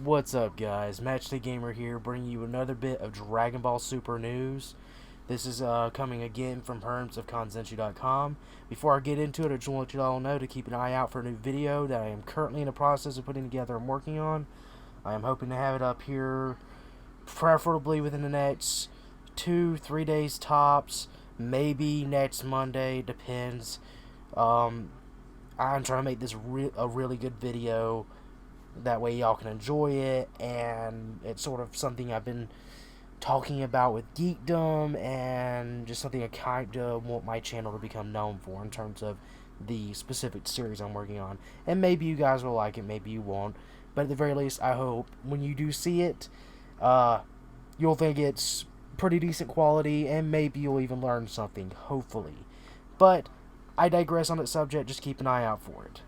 What's up, guys? Matchday Gamer here, bringing you another bit of Dragon Ball Super news. This is coming again from hermsofconsensu.com. Before I get into it, I just want to let you all know to keep an eye out for a new video that I am currently in the process of putting together and working on. I am hoping to have it up here preferably within the next 2-3 days tops, maybe next Monday, depends. I'm trying to make this a really good video. That way y'all can enjoy it, and it's sort of something I've been talking about with geekdom, and just something I kind of want my channel to become known for in terms of the specific series I'm working on. And maybe you guys will like it, maybe you won't, but at the very least, I hope when you do see it, you'll think it's pretty decent quality, and maybe you'll even learn something, hopefully. But I digress on that subject, just keep an eye out for it.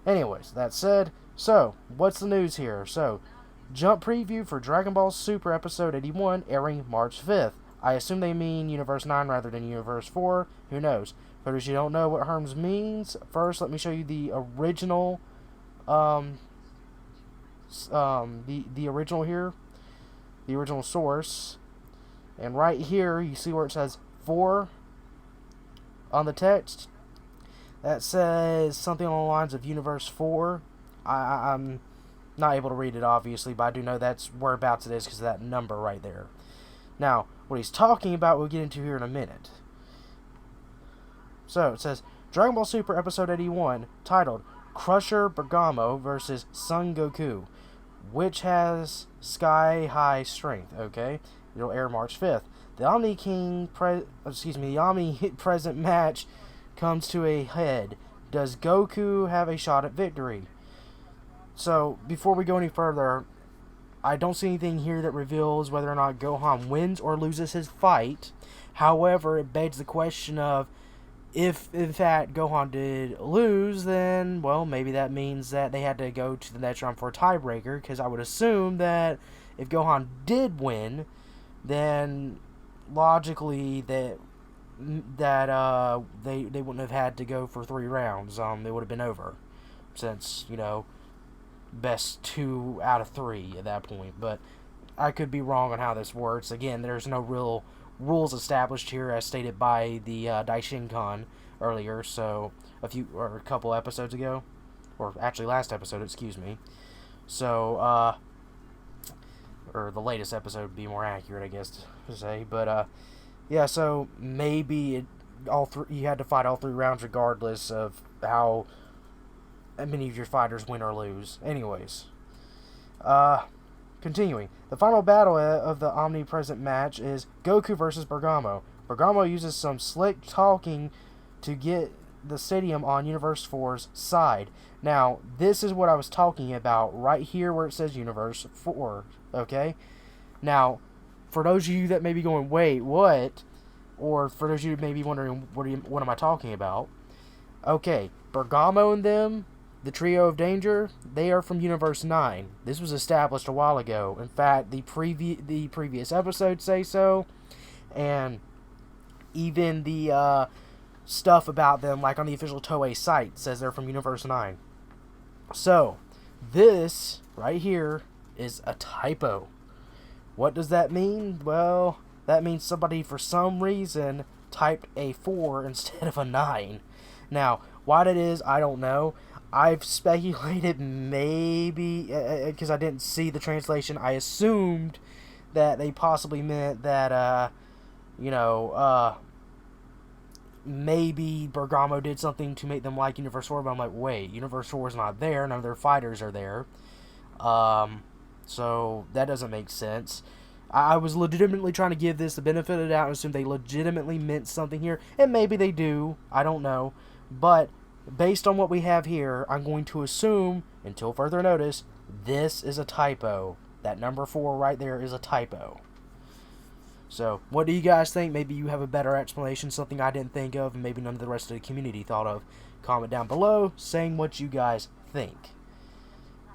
Anyways, that said, so, what's the news here? So, jump preview for Dragon Ball Super Episode 81 airing March 5th. I assume they mean Universe 9 rather than Universe 4. Who knows? For those you don't know what Herms means, first let me show you the original, the original here, the original source. And right here, you see where it says 4 on the text. That says something along the lines of Universe 4. I'm not able to read it, obviously, but I do know that's whereabouts it is because of that number right there. Now, what he's talking about, we'll get into here in a minute. So, it says, Dragon Ball Super Episode 81, titled, Crusher Bergamo versus Son Goku, which has sky-high strength, okay? It'll air March 5th. The Omni present match comes to a head. Does Goku have a shot at victory? So, before we go any further, I don't see anything here that reveals whether or not Gohan wins or loses his fight. However, it begs the question of, if in fact Gohan did lose, then, well, maybe that means that they had to go to the next round for a tiebreaker, because I would assume that if Gohan did win, then logically they wouldn't have had to go for 3 rounds. They would have been over, since, you know, best 2 out of 3 at that point. But I could be wrong on how this works. Again, there's no real rules established here, as stated by the Daishinkan earlier, so a couple episodes ago, or actually last episode, excuse me. So, or the latest episode would be more accurate, I guess to say. But yeah, so maybe you had to fight all 3 rounds regardless of how many of your fighters win or lose. Anyways, continuing. The final battle of the omnipresent match is Goku versus Bergamo. Bergamo uses some slick talking to get the stadium on Universe 4's side. Now, this is what I was talking about right here where it says Universe 4, okay? Now, for those of you that may be going, wait, what? Or for those of you that may be wondering, what am I talking about? Okay, Bergamo and them, the Trio of Danger, they are from Universe 9. This was established a while ago. In fact, the previous episodes say so. And even the stuff about them, like on the official Toei site, says they're from Universe 9. So, this right here is a typo. What does that mean? Well, that means somebody, for some reason, typed a 4 instead of a 9. Now, why that is, I don't know. I've speculated maybe, because I didn't see the translation, I assumed that they possibly meant that, maybe Bergamo did something to make them like Universe 4, but I'm like, wait, Universe 4 is not there, none of their fighters are there, so that doesn't make sense. I was legitimately trying to give this the benefit of the doubt and assume they legitimately meant something here, and maybe they do, I don't know, but based on what we have here, I'm going to assume, until further notice, this is a typo. That number 4 right there is a typo. So, what do you guys think? Maybe you have a better explanation, something I didn't think of, and maybe none of the rest of the community thought of. Comment down below, saying what you guys think.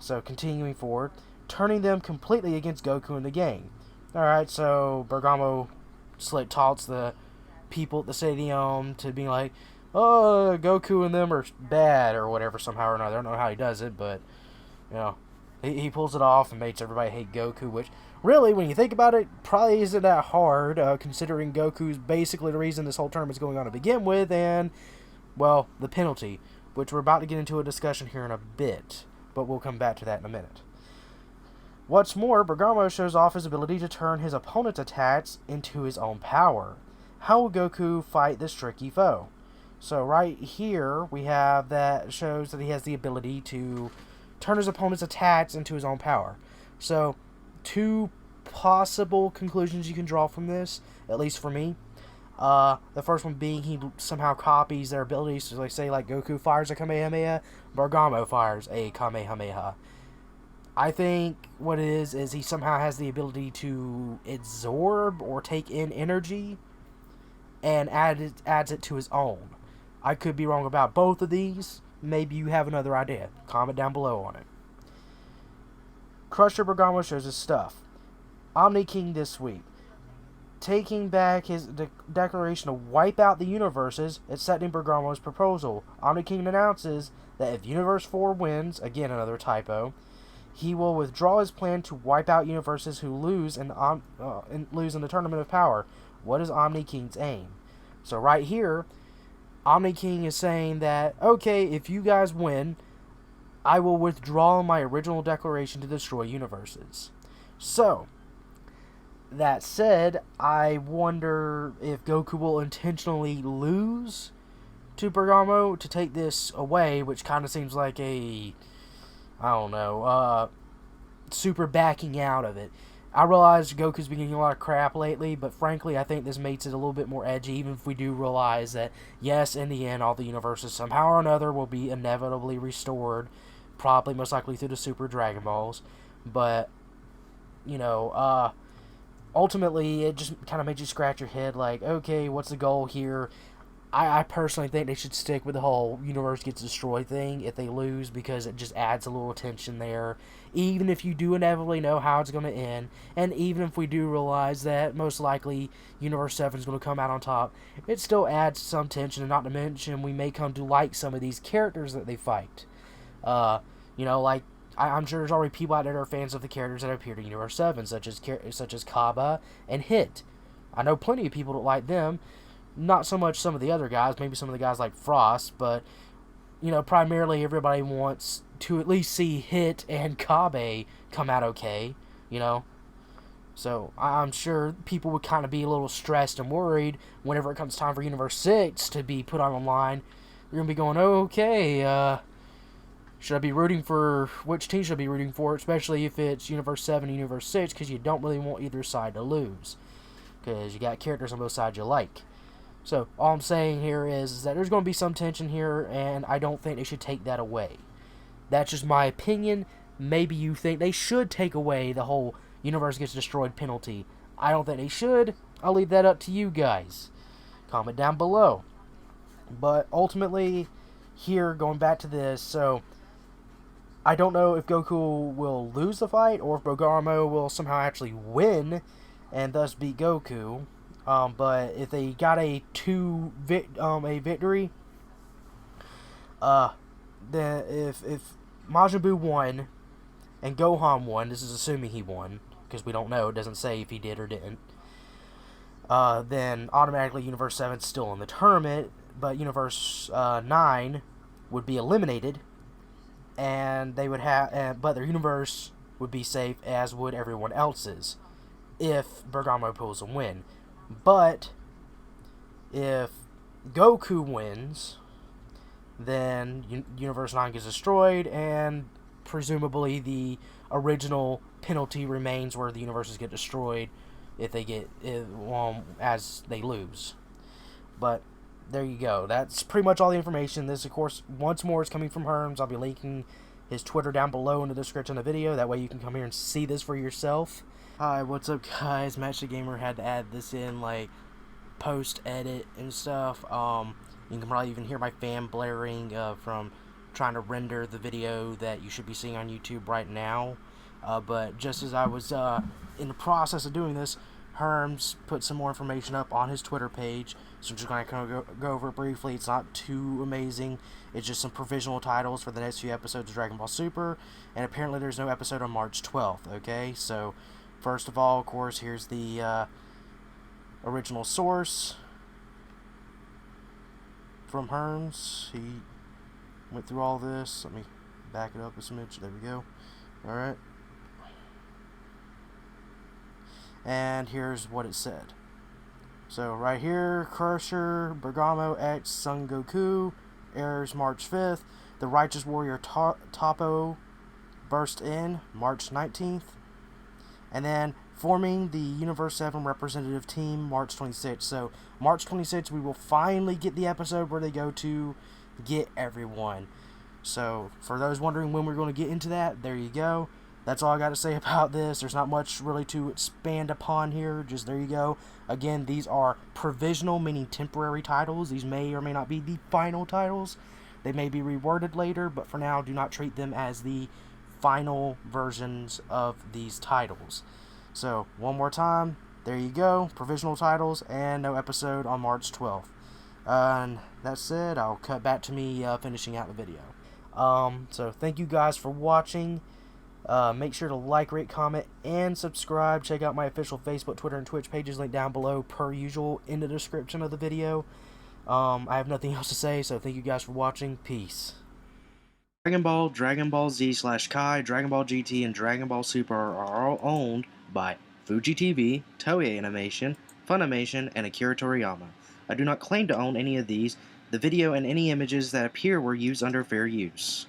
So, continuing forward, turning them completely against Goku and the gang. Alright, so Bergamo slick talks the people at the stadium to being like, oh, Goku and them are bad, or whatever, somehow or another. I don't know how he does it, but, you know, He pulls it off and makes everybody hate Goku, which really, when you think about it, probably isn't that hard, considering Goku's basically the reason this whole tournament's going on to begin with, and, well, the penalty, which we're about to get into a discussion here in a bit, but we'll come back to that in a minute. What's more, Bergamo shows off his ability to turn his opponent's attacks into his own power. How will Goku fight this tricky foe? So right here, we have that shows that he has the ability to turn his opponent's attacks into his own power. So, two possible conclusions you can draw from this, at least for me. The first one being he somehow copies their abilities. So, like, say, like Goku fires a Kamehameha, Bergamo fires a Kamehameha. I think what it is he somehow has the ability to absorb or take in energy and adds it to his own. I could be wrong about both of these. Maybe you have another idea. Comment down below on it. Crusher Bergamo shows his stuff. Omni King this week. Taking back his declaration to wipe out the universes, accepting Bergamo's proposal. Omni King announces that if Universe 4 wins, again another typo, he will withdraw his plan to wipe out universes who lose in the Tournament of Power. What is Omni King's aim? So right here, Omni King is saying that, okay, if you guys win, I will withdraw my original declaration to destroy universes. So, that said, I wonder if Goku will intentionally lose to Bergamo to take this away, which kind of seems like a, I don't know, super backing out of it. I realize Goku's been getting a lot of crap lately, but frankly, I think this makes it a little bit more edgy, even if we do realize that, yes, in the end, all the universes somehow or another will be inevitably restored, probably most likely through the Super Dragon Balls, but, you know, ultimately, it just kind of makes you scratch your head, like, okay, what's the goal here? I personally think they should stick with the whole universe gets destroyed thing if they lose, because it just adds a little tension there. Even if you do inevitably know how it's going to end, and even if we do realize that most likely Universe 7 is going to come out on top, it still adds some tension, and not to mention we may come to like some of these characters that they fight. You know, like, I'm sure there's already people out there that are fans of the characters that appeared in Universe 7, such as Kaba and Hit. I know plenty of people that like them. Not so much some of the other guys, maybe some of the guys like Frost, but, you know, primarily everybody wants to at least see Hit and Kabe come out okay, you know. So, I'm sure people would kind of be a little stressed and worried whenever it comes time for Universe 6 to be put on online. They're going to be going, okay, should I be rooting for, which team should I be rooting for, especially if it's Universe 7 and Universe 6, because you don't really want either side to lose, because you got characters on both sides you like. So, all I'm saying here is that there's going to be some tension here, and I don't think they should take that away. That's just my opinion. Maybe you think they should take away the whole universe gets destroyed penalty. I don't think they should. I'll leave that up to you guys. Comment down below. But ultimately, here, going back to this, so I don't know if Goku will lose the fight, or if Bergamo will somehow actually win, and thus beat Goku. But if they got a victory, then if Majin Buu won and Gohan won, this is assuming he won because we don't know, it doesn't say if he did or didn't. Then automatically Universe 7's still in the tournament, but Universe 9 would be eliminated, and they would have, but their universe would be safe, as would everyone else's, if Bergamo pulls a win. But if Goku wins, then Universe 9 gets destroyed, and presumably the original penalty remains where the universes get destroyed if they get as they lose. But there you go. That's pretty much all the information. This, of course, once more is coming from Herms. I'll be linking his Twitter down below in the description of the video. That way you can come here and see this for yourself. Hi, what's up, guys? Match the Gamer had to add this in, like, post-edit and stuff. You can probably even hear my fan blaring from trying to render the video that you should be seeing on YouTube right now. But just as I was in the process of doing this, Herms put some more information up on his Twitter page. So I'm just going to go over it briefly. It's not too amazing. It's just some provisional titles for the next few episodes of Dragon Ball Super, and apparently there's no episode on March 12th, okay? So, first of all, of course, here's the original source from Herms. He went through all this. Let me back it up a smidge. There we go. Alright. And here's what it said. So right here, Crusher, Bergamo X, Son Goku, airs March 5th. The Righteous Warrior Topo burst in March 19th. And then forming the Universe 7 representative team March 26th. So March 26th, we will finally get the episode where they go to get everyone. So for those wondering when we're going to get into that, there you go. That's all I got to say about this. There's not much really to expand upon here. Just there you go. Again, these are provisional, meaning temporary titles. These may or may not be the final titles. They may be reworded later, but for now, do not treat them as the final versions of these titles. So, one more time. There you go. Provisional titles and no episode on March 12th. And that said, I'll cut back to me finishing out the video. So, thank you guys for watching. Make sure to like, rate, comment, and subscribe. Check out my official Facebook, Twitter, and Twitch pages linked down below per usual in the description of the video. I have nothing else to say, so thank you guys for watching. Peace. Dragon Ball, Dragon Ball Z/Kai, Dragon Ball GT, and Dragon Ball Super are all owned by Fuji TV, Toei Animation, Funimation, and Akira Toriyama. I do not claim to own any of these. The video and any images that appear were used under fair use.